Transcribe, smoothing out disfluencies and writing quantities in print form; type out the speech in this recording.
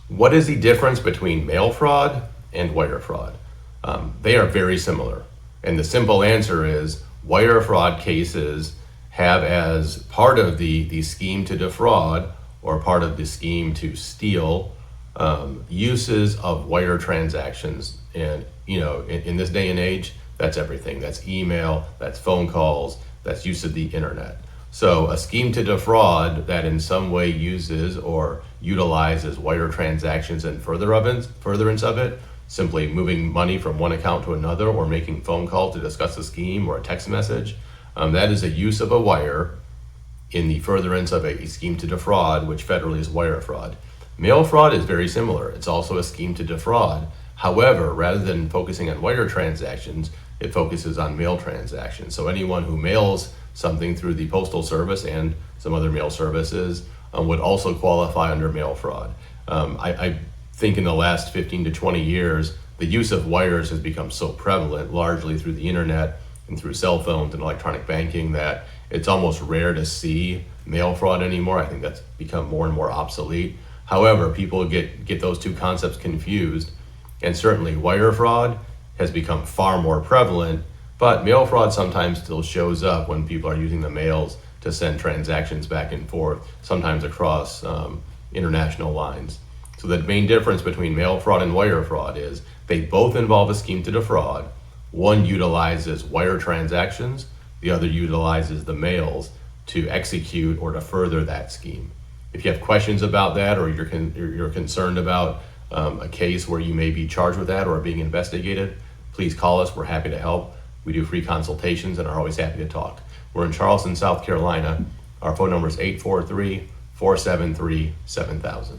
What is the difference between mail fraud and wire fraud? They are very similar. And the simple answer is wire fraud cases have, as part of the scheme to defraud or part of the scheme to steal, uses of wire transactions. And in this day and age, that's everything. That's email, that's phone calls, that's use of the internet. So a scheme to defraud that in some way uses or utilizes wire transactions and furtherance of it, simply moving money from one account to another or making phone calls to discuss a scheme or a text message, that is a use of a wire in the furtherance of a scheme to defraud, which federally is wire fraud. Mail fraud is very similar. It's also a scheme to defraud. However, rather than focusing on wire transactions, it focuses on mail transactions. So anyone who mails something through the Postal Service and some other mail services would also qualify under mail fraud. I think in the last 15 to 20 years, the use of wires has become so prevalent, largely through the internet and through cell phones and electronic banking, that it's almost rare to see mail fraud anymore. I think that's become more and more obsolete. However, people get those two concepts confused, and certainly wire fraud has become far more prevalent, but mail fraud sometimes still shows up when people are using the mails to send transactions back and forth, sometimes across international lines. So the main difference between mail fraud and wire fraud is they both involve a scheme to defraud. One utilizes wire transactions, the other utilizes the mails to execute or to further that scheme. If you have questions about that, or you're concerned about a case where you may be charged with that or being investigated, please call us. We're happy to help. We do free consultations and are always happy to talk. We're in Charleston, South Carolina. Our phone number is 843-473-7000.